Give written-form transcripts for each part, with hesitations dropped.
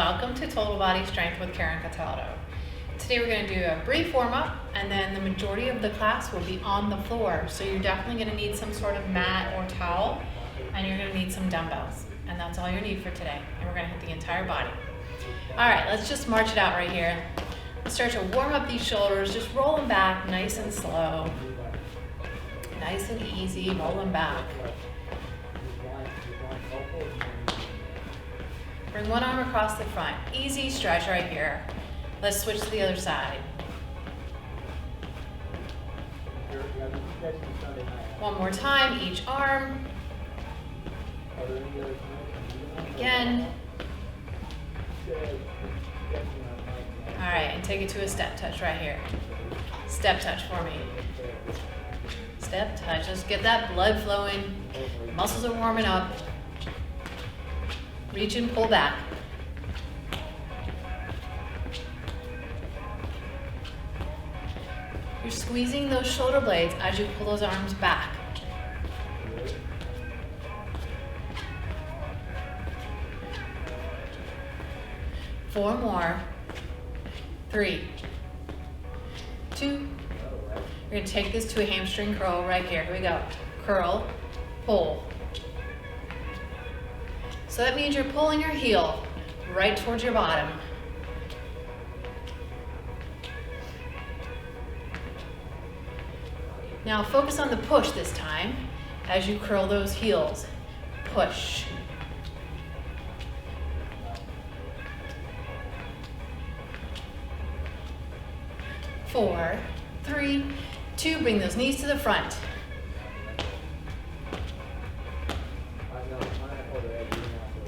welcome to Total Body Strength with Karen Cataldo. Today we're going to do a brief warm-up, and then the majority of the class will be on the floor. So you're definitely going to need some sort of mat or towel, and you're going to need some dumbbells. And that's all you need for today. And we're going to hit the entire body. All right, let's just march it out right here. Let's start to warm up these shoulders. Just roll them back nice and slow. Nice and easy, roll them back. Bring one arm across the front. Easy stretch right here. Let's switch to the other side. One more time, each arm. Again. All right, and take it to a step touch right here. Step touch for me. Step touch. Let's get that blood flowing. Muscles are warming up. Reach and pull back. You're squeezing those shoulder blades as you pull those arms back. Four more. 3, 2. You're going to take this to a hamstring curl right here. Here we go. Curl, pull. So that means you're pulling your heel right towards your bottom. Now focus on the push this time as you curl those heels. Push. Four, 3, 2, bring those knees to the front.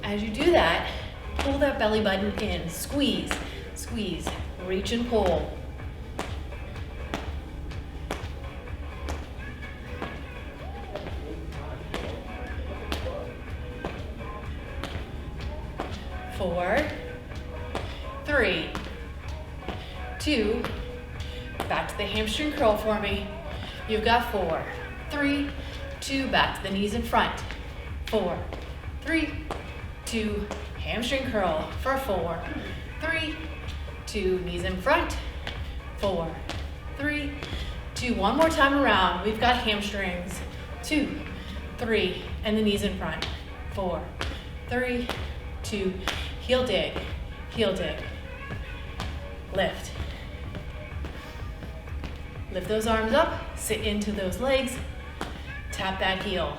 As you do that, pull that belly button in. Squeeze, squeeze, reach and pull. Four, 3, 2, back to the hamstring curl for me. You've got 4, 3, 2, back to the knees in front. 4, 3, 2, hamstring curl for 4, 3, 2, knees in front. 4, 3, 2, one more time around. We've got hamstrings. 2, 3, and the knees in front. 4, 3, 2, heel dig, lift. Lift those arms up, sit into those legs, tap that heel.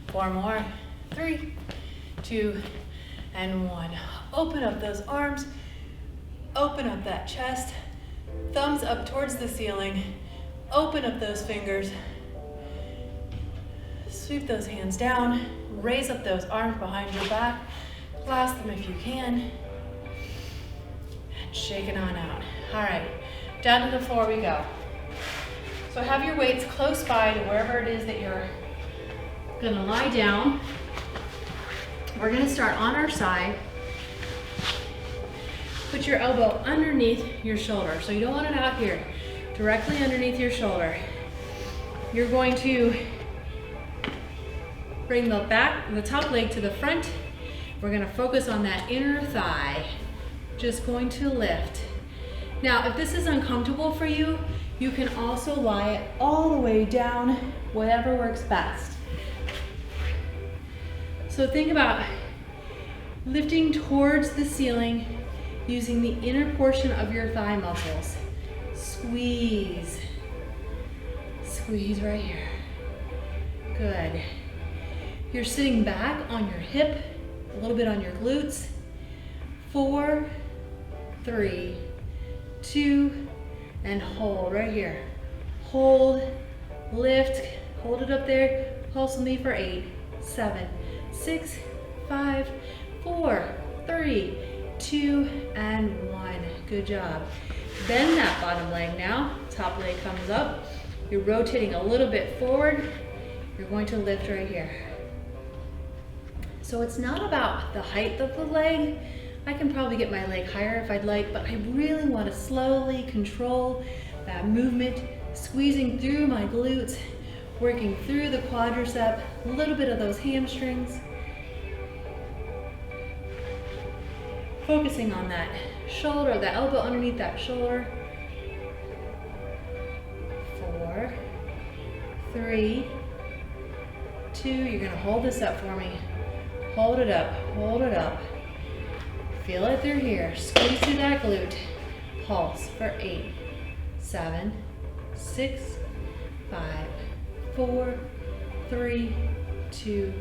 4 more, 3, 2, and 1. Open up those arms, open up that chest, thumbs up towards the ceiling, open up those fingers, sweep those hands down, raise up those arms behind your back, clasp them if you can, and shake it on out. All right, down to the floor we go. So have your weights close by to wherever it is that you're gonna lie down. We're gonna start on our side. Put your elbow underneath your shoulder. So you don't want it out here, directly underneath your shoulder. You're going to bring the top leg to the front. We're gonna focus on that inner thigh. Just going to lift. Now, if this is uncomfortable for you, you can also lie it all the way down, whatever works best. So think about lifting towards the ceiling using the inner portion of your thigh muscles. Squeeze. Squeeze right here. Good. You're sitting back on your hip, a little bit on your glutes. 4, 3, 2, and hold right here. Hold, lift, hold it up there. Pulse with me for 8, 7, 6, 5, 4, 3, 2, and 1. Good job. Bend that bottom leg now. Top leg comes up. You're rotating a little bit forward. You're going to lift right here. So it's not about the height of the leg. I can probably get my leg higher if I'd like, but I really want to slowly control that movement, squeezing through my glutes, working through the quadricep, a little bit of those hamstrings. Focusing on that shoulder, the elbow underneath that shoulder. 4, 3, 2. You're gonna hold this up for me. Hold it up, hold it up. Feel it through here. Squeeze through that glute. Pulse for 8, 7, 6, 5, 4, 3, 2,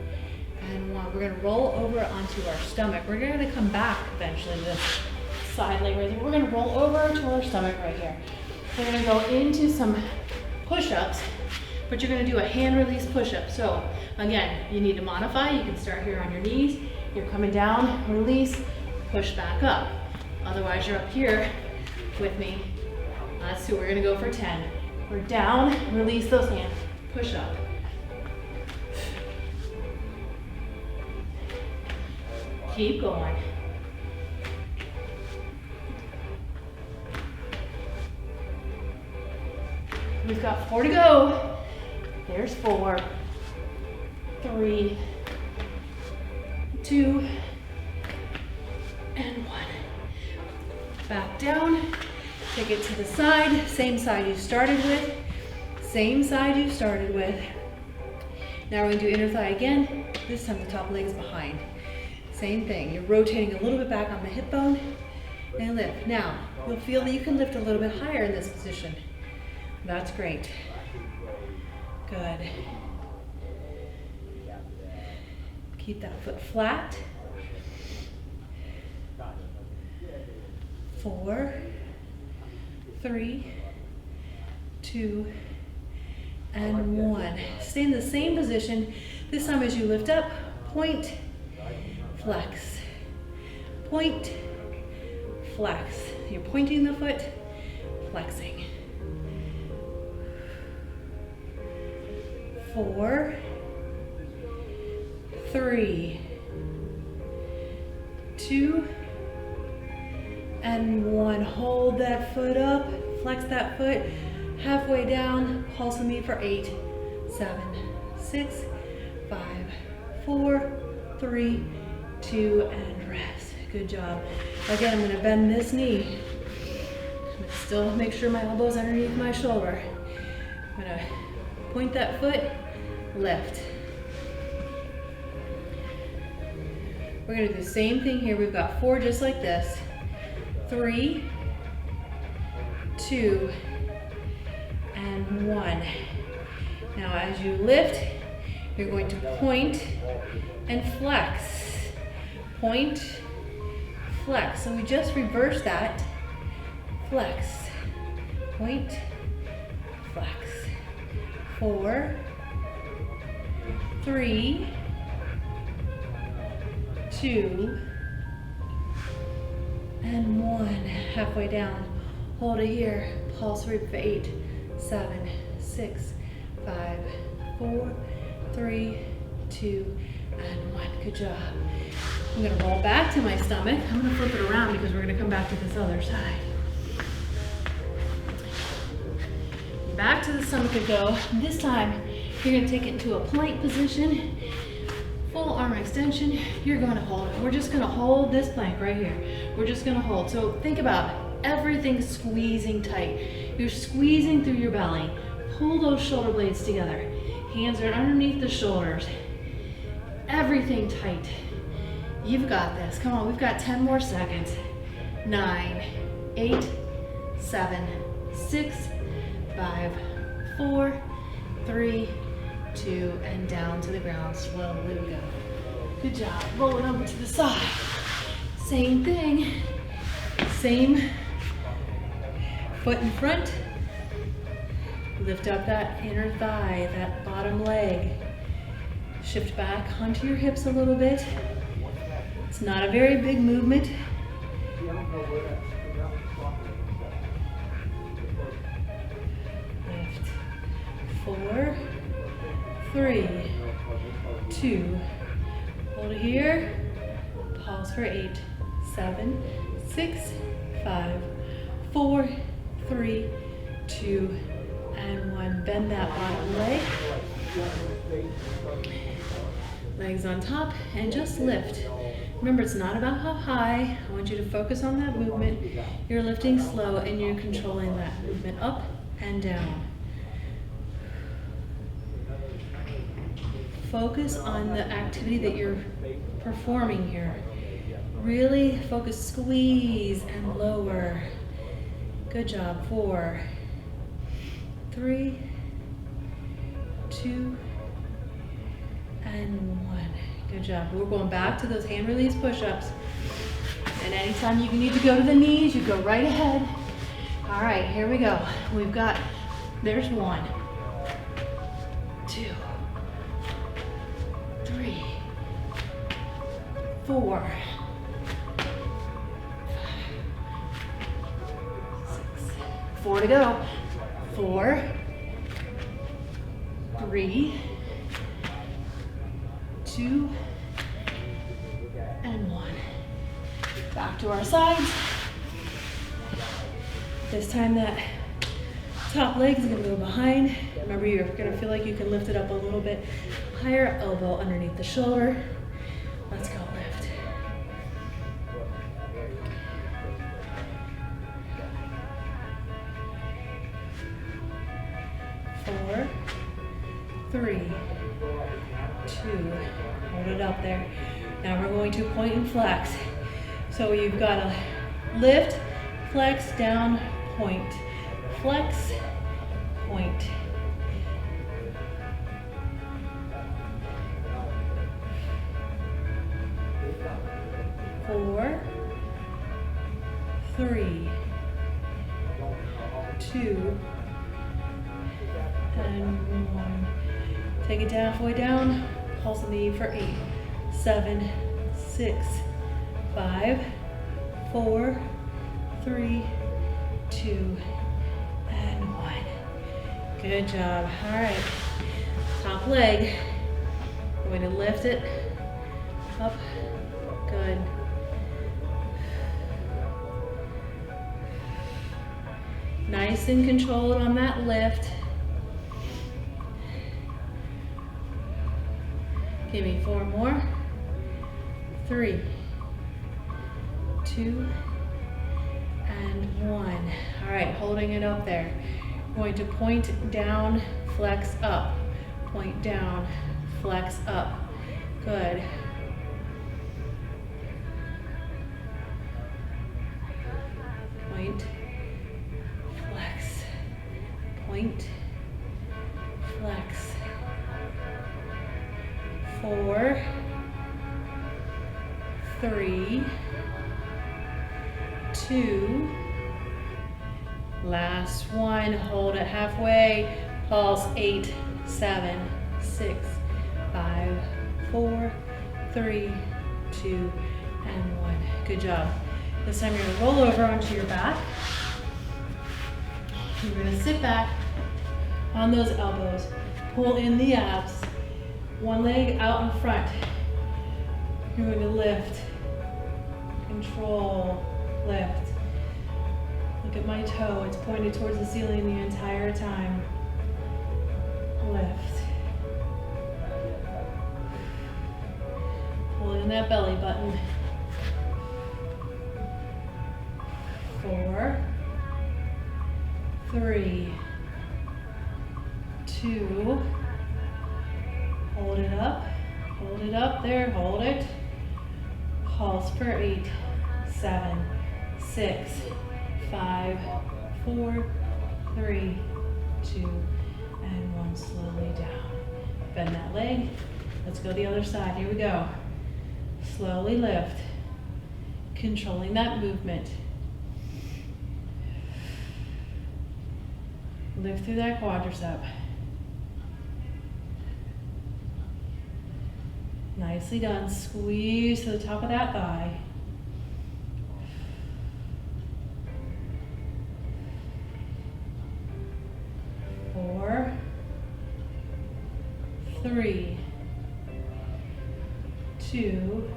and 1. We're gonna roll over onto our stomach. We're gonna come back eventually to this side leg raise. We're gonna roll over to our stomach right here. We're gonna go into some push-ups, but you're gonna do a hand release push-up. So again, you need to modify. You can start here on your knees. You're coming down, release, push back up. Otherwise, you're up here with me. So we're gonna go for 10. We're down, release those hands, push up. Keep going. We've got 4 to go. There's 4, 3, 2, and 1. Back down, take it to the side, same side you started with, same side you started with. Now we're gonna do inner thigh again, this time the top leg's behind. Same thing, you're rotating a little bit back on the hip bone, and lift. Now, you'll feel that you can lift a little bit higher in this position. That's great. Good. Keep that foot flat. 4, 3, 2, and 1. Stay in the same position. This time as you lift up, point, flex, point, flex. You're pointing the foot, flexing. 4, 3, 2, and 1. Hold that foot up, flex that foot, halfway down, pulse with me for 8, 7, 6, 5, 4, 3, 2, and rest. Good job. Again, I'm gonna bend this knee. I'm gonna still make sure my elbow's underneath my shoulder. I'm gonna point that foot, lift. We're gonna do the same thing here. We've got 4 just like this. 3, 2, and 1. Now as you lift, you're going to point and flex. Point, flex. So we just reversed that. Flex, point, flex. 4, 3, 2, and 1. Halfway down. Hold it here. Pulse rib for 8, 7, 6, 5, 4, 3, 2, and 1. Good job. I'm gonna roll back to my stomach. I'm gonna flip it around because we're gonna come back to this other side. Back to the stomach and go. This time, you're gonna take it into a plank position. Full arm extension. You're gonna hold it. We're just gonna hold this plank right here. We're just gonna hold. So think about everything squeezing tight. You're squeezing through your belly. Pull those shoulder blades together. Hands are underneath the shoulders. Everything tight. You've got this. Come on, we've got 10 more seconds. 9, 8, 7, 6, 5, 4, 3, 2, and down to the ground. Slowly we go. Good job. Roll it over to the side. Same thing. Same foot in front. Lift up that inner thigh, that bottom leg. Shift back onto your hips a little bit. It's not a very big movement. Lift. 4, 3, 2. Hold here. Pause for 8, 7, 6, 5, 4, 3, 2, and 1. Bend that bottom leg. Legs on top and just lift. Remember, it's not about how high. I want you to focus on that movement. You're lifting slow and you're controlling that movement up and down. Focus on the activity that you're performing here. Really focus, squeeze and lower. Good job. 4, 3, 2, and 1. Good job. We're going back to those hand release push-ups. And anytime you need to go to the knees, you go right ahead. All right, here we go. We've got, there's 1, 2, 3, 4, 6, 4 to go. 4, 3, 2, and 1. Back to our sides. This time that top leg is going to go behind. Remember, you're going to feel like you can lift it up a little bit higher, elbow underneath the shoulder. Let's go lift. Four, 3, 2, hold it up there. Now we're going to point and flex. So you've got to lift, flex, down, point, flex, point. Four, 3, 2, and 1. Take it halfway down, pulse the knee for 8, 7, 6, 5, 4, 3, 2, and 1. Good job. All right, top leg. We're going to lift it up. Good. Nice and controlled on that lift. Give me 4 more. 3, 2, and 1. All right, holding it up there. Going to point down, flex up. Point down, flex up. Good. Point, flex, point, flex. 4, 3, 2, last one, hold it halfway, pulse, 8, 7, 6, 5, 4, 3, 2, and 1. Good job. This time you're gonna roll over onto your back. You're gonna sit back on those elbows, pull in the abs, one leg out in front. You're going to lift, control, lift. Look at my toe, it's pointed towards the ceiling the entire time. Lift. Pull in that belly button. 4, 3, 2, hold it up there, hold it. Pulse for 8, 7, 6, 5, 4, 3, 2, and 1. Slowly down. Bend that leg. Let's go the other side. Here we go. Slowly lift. Controlling that movement. Lift through that quadricep. Nicely done. Squeeze to the top of that thigh. Four, 3, 2,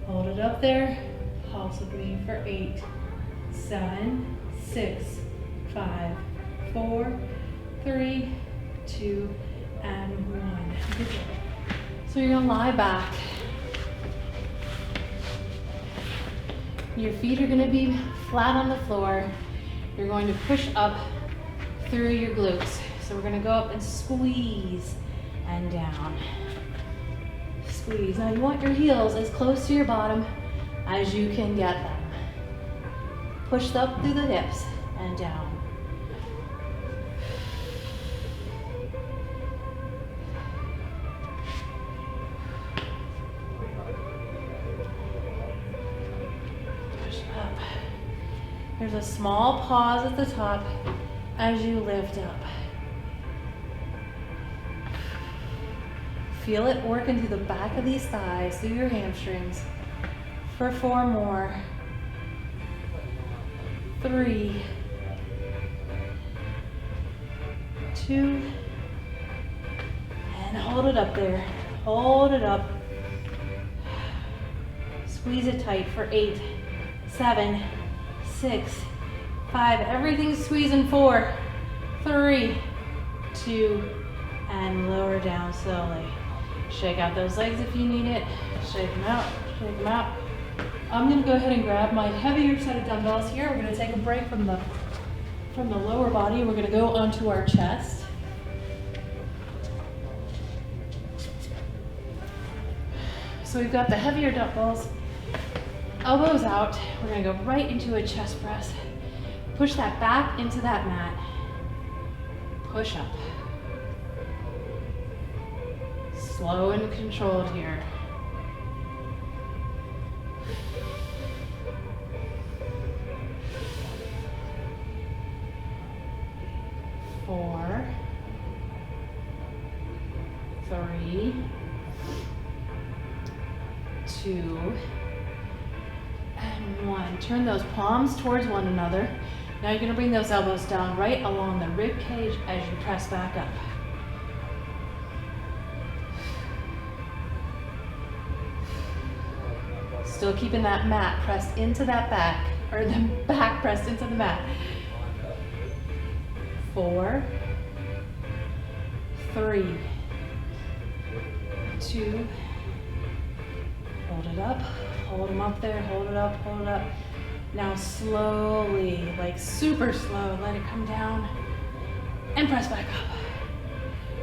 hold it up there. Pulse with me for 8, 7, 6, 5, 4, 3, 2, and 1. Good job. So you're gonna lie back. Your feet are gonna be flat on the floor. You're going to push up through your glutes. So we're gonna go up and squeeze and down. Squeeze. Now you want your heels as close to your bottom as you can get them. Push up through the hips and down. Push up. There's a small pause at the top as you lift up. Feel it working through the back of these thighs, through your hamstrings. For 4 more. 3, 2, and hold it up there. Hold it up. Squeeze it tight for 8, 7, 6, 5. Everything's squeezing. 4, 3, 2, and lower down slowly. Shake out those legs if you need it. Shake them out. Shake them out. I'm gonna go ahead and grab my heavier set of dumbbells here. We're gonna take a break from the lower body. We're gonna go onto our chest. So we've got the heavier dumbbells, elbows out. We're gonna go right into a chest press. Push that back into that mat. Push up. Slow and controlled here. 4, 3, 2, and 1. Turn those palms towards one another. Now you're going to bring those elbows down right along the rib cage as you press back up. Still keeping that mat pressed into that back, or the back pressed into the mat. 4, 3, 2, hold it up, hold them up there, hold it up, hold it up. Now slowly, like super slow, let it come down and press back up.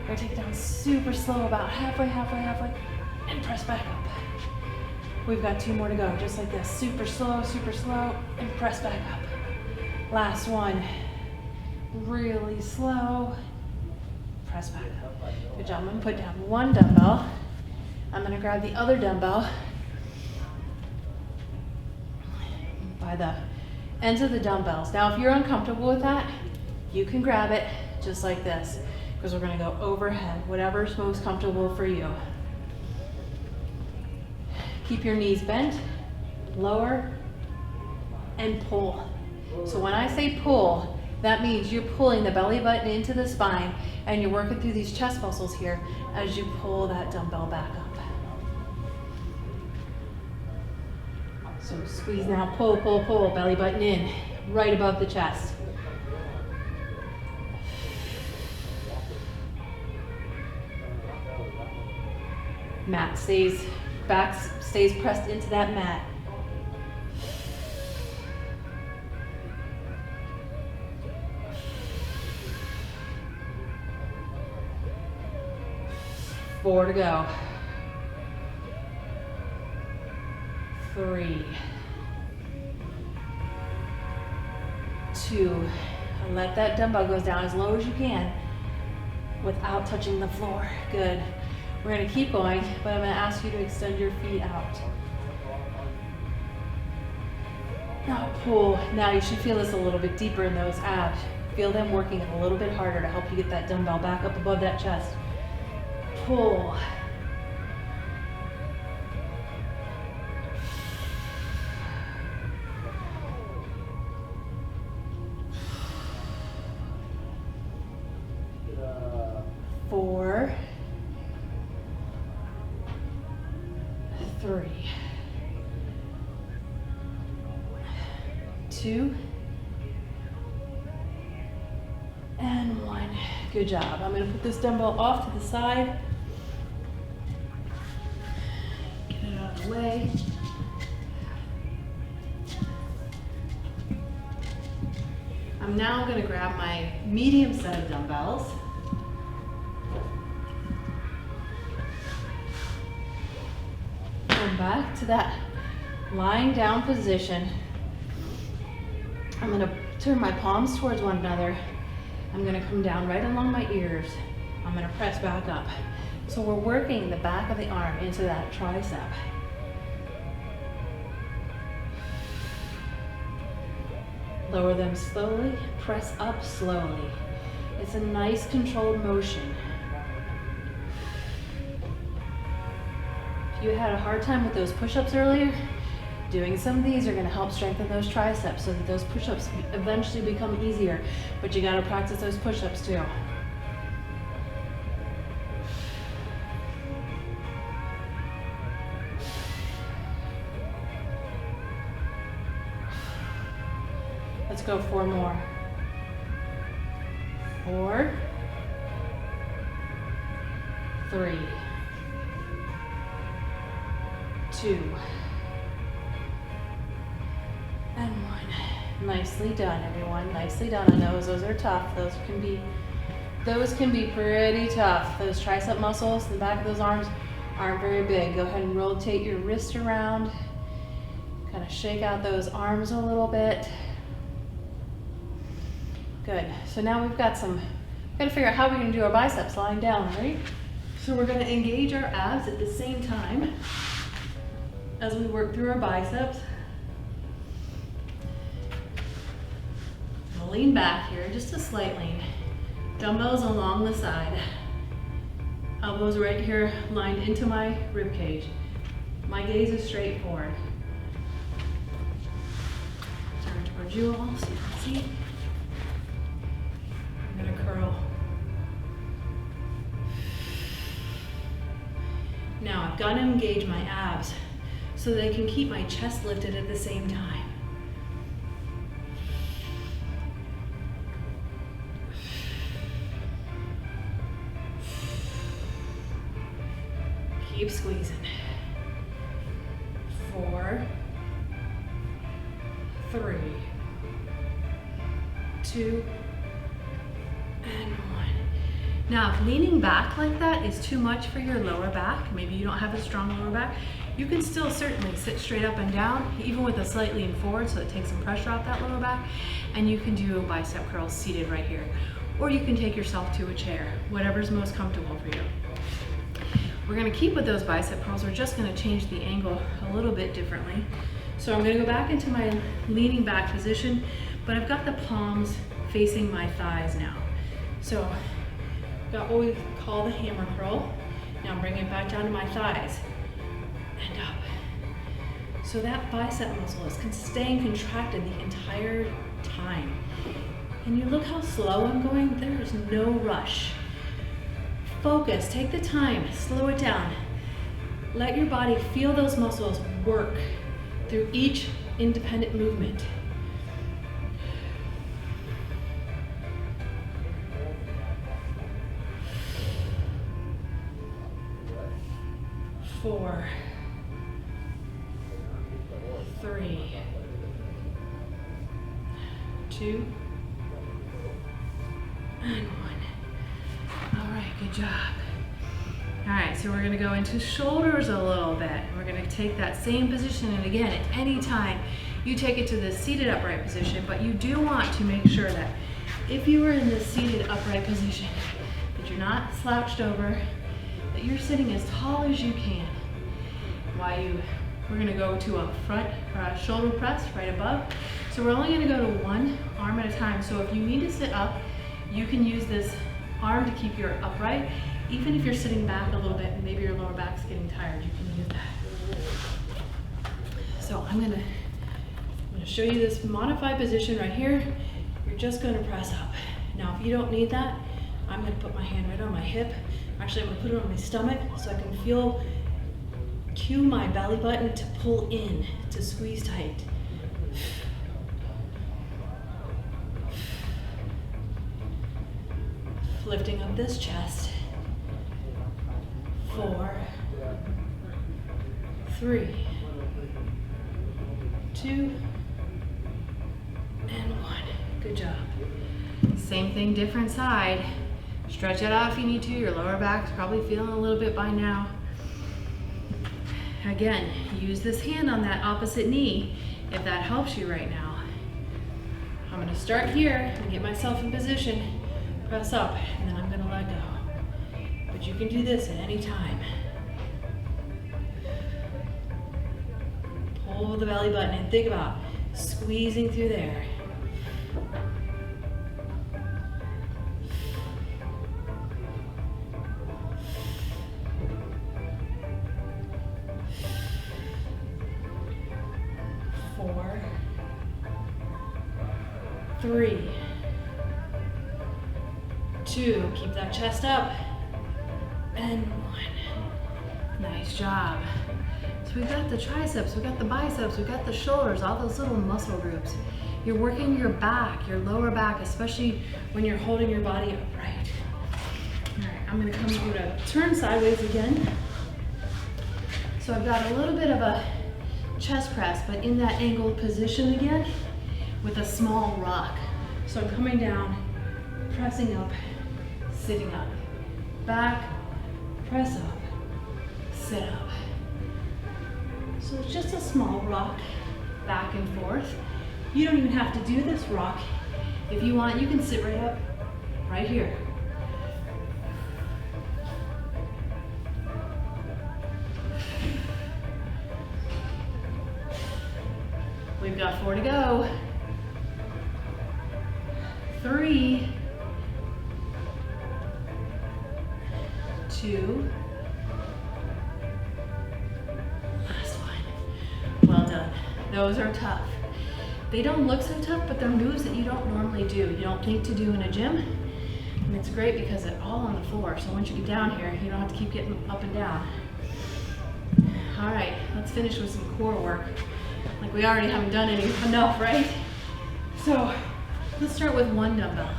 We're gonna take it down super slow, about halfway, and press back up. We've got 2 more to go, just like this. Super slow, and press back up. Last one. Really slow. Press back up. Good job. I'm gonna put down 1 dumbbell. I'm gonna grab the other dumbbell by the ends of the dumbbells. Now, if you're uncomfortable with that, you can grab it just like this, because we're gonna go overhead, whatever's most comfortable for you. Keep your knees bent, lower, and pull. So when I say pull, that means you're pulling the belly button into the spine and you're working through these chest muscles here as you pull that dumbbell back up. So squeeze now, pull, belly button in, right above the chest. Mat stays, back stays pressed into that mat. Four to go. 3, 2, and let that dumbbell go down as low as you can without touching the floor. Good. We're going to keep going, but I'm going to ask you to extend your feet out. Now pull. Now you should feel this a little bit deeper in those abs. Feel them working a little bit harder to help you get that dumbbell back up above that chest. Pull. Four, 3, 2, and 1. Good job. I'm going to put this dumbbell off to the side. away. I'm now going to grab my medium set of dumbbells. Come back to that lying down position. I'm going to turn my palms towards one another. I'm going to come down right along my ears. I'm going to press back up. So we're working the back of the arm into that tricep. Lower them slowly, press up slowly. It's a nice controlled motion. If you had a hard time with those push-ups earlier, doing some of these are going to help strengthen those triceps so that those push-ups eventually become easier, but you got to practice those push-ups too. Let's go 4 more. 4, 3, 2, and 1. Nicely done, everyone. Nicely done on those. Those are tough. Those can be pretty tough. Those tricep muscles, the back of those arms aren't very big. Go ahead and rotate your wrist around. Kind of shake out those arms a little bit. Good. So now we've got to figure out how we're going to do our biceps lying down, right? So we're going to engage our abs at the same time as we work through our biceps. We'll lean back here, just a slight lean. Dumbbells along the side. Elbows right here lined into my rib cage. My gaze is straight forward. Turn towards you all so you can see. I'm gonna curl. Now I've got to engage my abs so that I can keep my chest lifted at the same time. Keep squeezing. 4, 3, 2, and 1. Now, if leaning back like that is too much for your lower back, maybe you don't have a strong lower back, you can still certainly sit straight up and down, even with a slight lean forward, so it takes some pressure off that lower back, and you can do bicep curls seated right here. Or you can take yourself to a chair, whatever's most comfortable for you. We're gonna keep with those bicep curls, we're just gonna change the angle a little bit differently. So I'm gonna go back into my leaning back position, but I've got the palms facing my thighs now. So I've got what we call the hammer curl. Now bring it back down to my thighs and up. So that bicep muscle is staying contracted the entire time. And you look how slow I'm going, there is no rush. Focus, take the time, slow it down. Let your body feel those muscles work through each independent movement. 4, 3, 2, and 1. All right, good job. All right, so we're gonna go into shoulders a little bit. We're gonna take that same position, and again, at any time, you take it to the seated upright position, but you do want to make sure that if you are in the seated upright position, that you're not slouched over, that you're sitting as tall as you can. We're gonna go to a front shoulder press right above. So we're only gonna go to one arm at a time. So if you need to sit up, you can use this arm to keep your upright. Even if you're sitting back a little bit and maybe your lower back's getting tired, you can use that. So I'm gonna show you this modified position right here. You're just gonna press up. Now, if you don't need that, I'm gonna put my hand right on my hip. Actually, I'm gonna put it on my stomach so I can cue my belly button to pull in, to squeeze tight. Lifting up this chest. 4, 3, 2, and 1. Good job. Same thing, different side. Stretch it out if you need to. Your lower back's probably feeling a little bit by now. Again, use this hand on that opposite knee if that helps you right now. I'm gonna start here and get myself in position, press up, and then I'm gonna let go. But you can do this at any time. Pull the belly button and think about squeezing through there. Four, 3, 2, keep that chest up, and 1. Nice job. So we've got the triceps, we've got the biceps, we've got the shoulders, all those little muscle groups. You're working your back, your lower back, especially when you're holding your body upright. All right, I'm gonna turn sideways again. So I've got a little bit of a chest press, but in that angled position again with a small rock. So I'm coming down, pressing up, sitting up, back, press up, sit up. So it's just a small rock, back and forth. You don't even have to do this rock. If you want, you can sit right up, right here. We've got 4 to go. 3, 2, last one. Well done. Those are tough. They don't look so tough, but they're moves that you don't normally do. You don't think to do in a gym. And it's great because they're all on the floor. So once you get down here, you don't have to keep getting up and down. All right, let's finish with some core work. Like we already haven't done enough, right? So let's start with 1 dumbbell.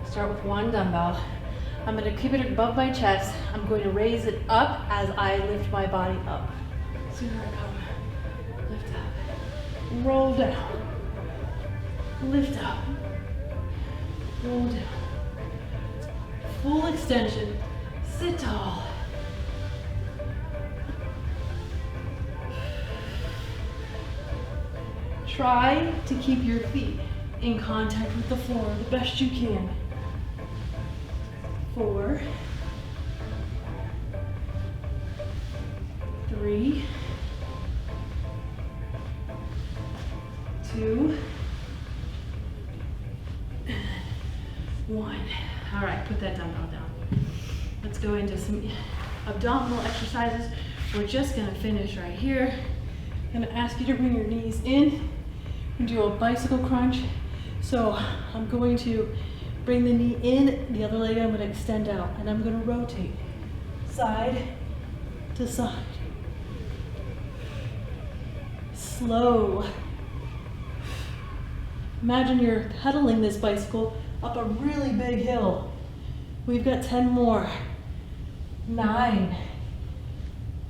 Start with 1 dumbbell. I'm going to keep it above my chest. I'm going to raise it up as I lift my body up. So here I come. Lift up. Roll down. Lift up. Roll down. Full extension. Sit tall. Try to keep your feet in contact with the floor the best you can. 4, 3, 2, 1. All right, put that dumbbell down. Let's go into some abdominal exercises. We're just gonna finish right here. I'm gonna ask you to bring your knees in and do a bicycle crunch. So I'm going to bring the knee in, the other leg I'm going to extend out, and I'm going to rotate side to side. Slow. Imagine you're pedaling this bicycle up a really big hill. We've got 10 more. 9,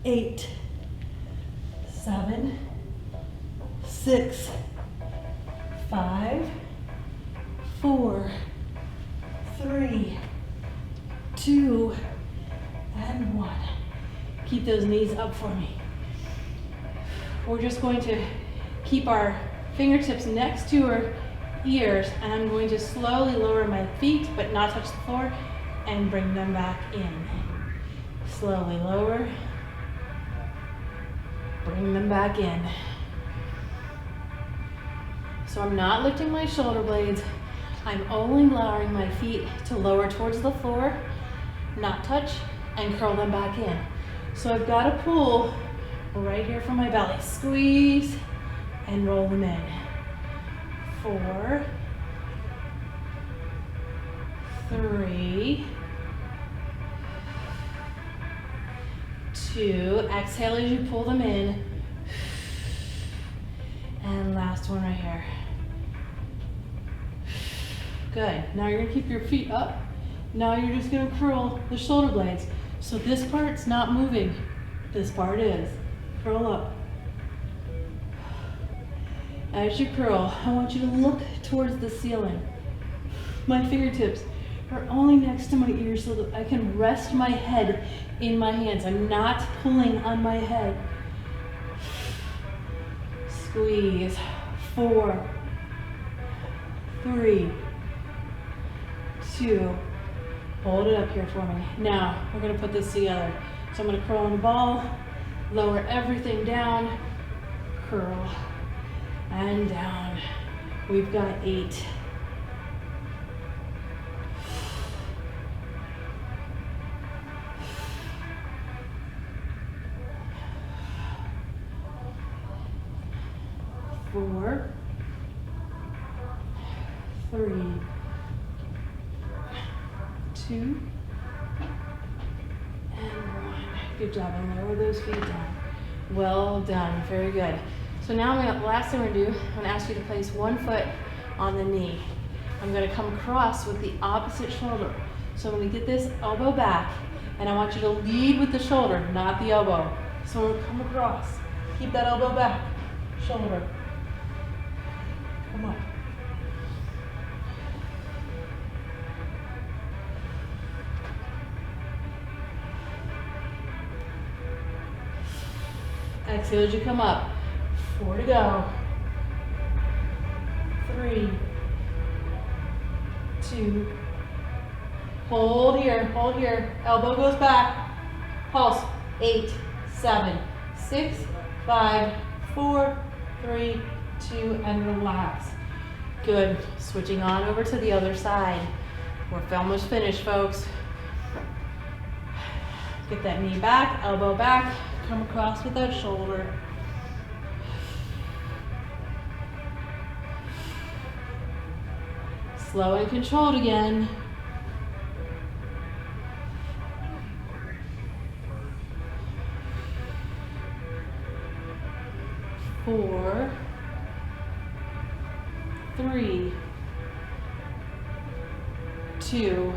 8, 7, 6, 5, 4, 3, 2, and 1. Keep those knees up for me. We're just going to keep our fingertips next to our ears, and I'm going to slowly lower my feet, but not touch the floor, and bring them back in. Slowly lower, bring them back in. So I'm not lifting my shoulder blades. I'm only allowing my feet to lower towards the floor, not touch, and curl them back in. So I've got a pull right here from my belly. Squeeze and roll them in. 4, 3, 2. Exhale as you pull them in. And last one right here. Good. Now you're gonna keep your feet up. Now you're just gonna curl the shoulder blades. So this part's not moving. This part is. Curl up. As you curl, I want you to look towards the ceiling. My fingertips are only next to my ears so that I can rest my head in my hands. I'm not pulling on my head. Squeeze. 4, 3, 2. Hold it up here for me. Now, we're gonna put this together. So I'm gonna curl in a ball, lower everything down, curl, and down. We've got 8. 4, 3, 2, and 1. Good job, and lower those feet down. Well done, very good. So now last thing we're gonna do, I'm gonna ask you to place one foot on the knee. I'm gonna come across with the opposite shoulder. So I'm gonna get this elbow back, and I want you to lead with the shoulder, not the elbow. So we'll come across, keep that elbow back, shoulder. Come on. Exhale as you come up. 4 to go. 3, 2. Hold here. Elbow goes back. Pulse. 8, 7, 6, 5, 4, 3, 2, and relax. Good. Switching on over to the other side. We're almost finished, folks. Get that knee back, elbow back, come across with that shoulder. Slow and controlled again. Four, 3, 2,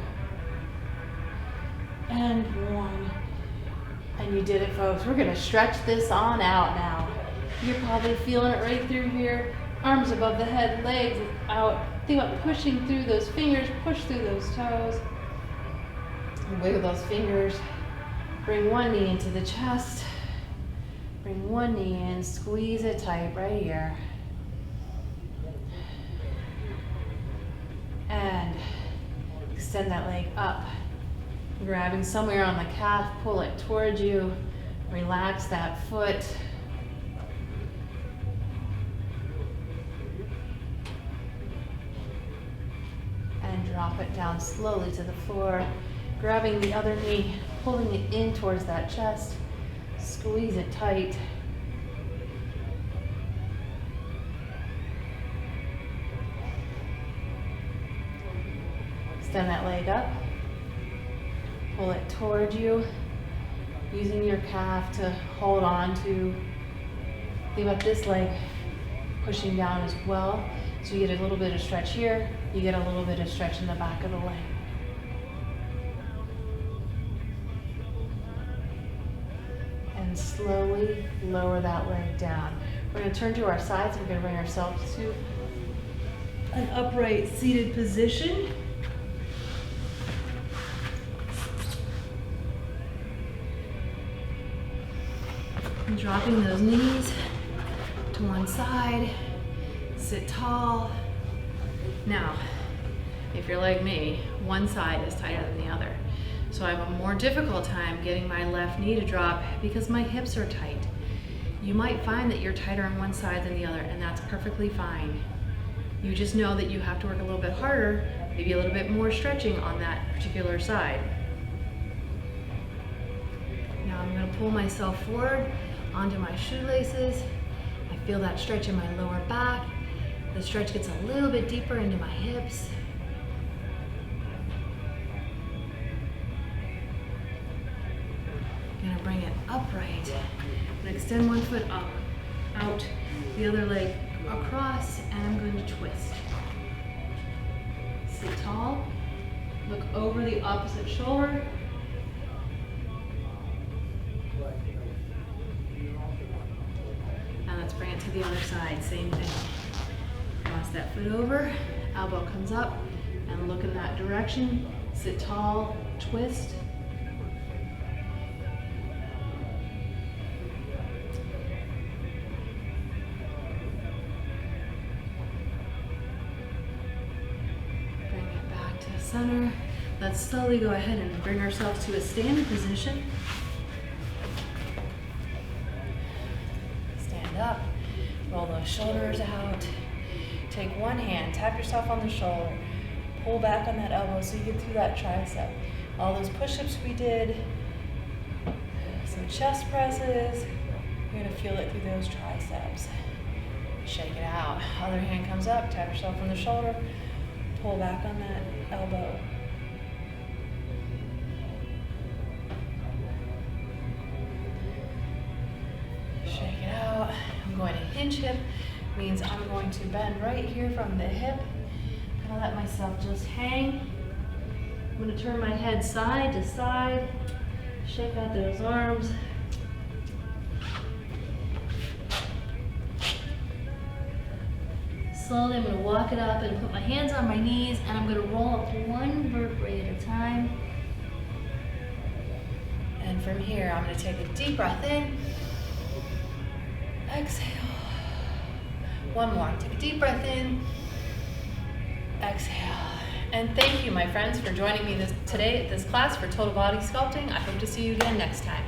and 1. And you did it, folks. We're gonna stretch this on out now. You're probably feeling it right through here. Arms above the head, legs out. Think about pushing through those fingers, push through those toes. Wiggle those fingers. Bring one knee into the chest. Bring one knee in, squeeze it tight right here. And extend that leg up. Grabbing somewhere on the calf, pull it towards you. Relax that foot. And drop it down slowly to the floor. Grabbing the other knee, pulling it in towards that chest. Squeeze it tight. Extend that leg up. Pull it toward you, using your calf to hold on to. Think about this leg pushing down as well. So you get a little bit of stretch here, you get a little bit of stretch in the back of the leg. And slowly lower that leg down. We're going to turn to our sides. We're going to bring ourselves to an upright seated position. And dropping those knees to one side. Sit tall. Now, if you're like me, one side is tighter than the other. So I have a more difficult time getting my left knee to drop because my hips are tight. You might find that you're tighter on one side than the other, and that's perfectly fine. You just know that you have to work a little bit harder, maybe a little bit more stretching on that particular side. Now I'm going to pull myself forward onto my shoelaces. I feel that stretch in my lower back. The stretch gets a little bit deeper into my hips. I'm gonna bring it upright. I'm gonna extend one foot up, out, the other leg across, and I'm going to twist. Sit tall, look over the opposite shoulder. side, same thing. Cross that foot over, elbow comes up, and look in that direction. Sit tall, twist. Bring it back to center. Let's slowly go ahead and bring ourselves to a standing position. Stand up, roll those shoulders out. Take one hand, tap yourself on the shoulder, pull back on that elbow so you get through that tricep. All those push-ups we did, some chest presses, you're gonna feel it through those triceps. Shake it out. Other hand comes up, tap yourself on the shoulder, pull back on that elbow. Shake it out. I'm going to hinge hip. Means I'm going to bend right here from the hip. I'm gonna let myself just hang. I'm gonna turn my head side to side. Shake out those arms. Slowly, I'm gonna walk it up and put my hands on my knees, and I'm gonna roll up one vertebrae at a time. And from here, I'm gonna take a deep breath in. Exhale. One more. Take a deep breath in. Exhale. And thank you, my friends, for joining me today at this class for Total Body Sculpting. I hope to see you again next time.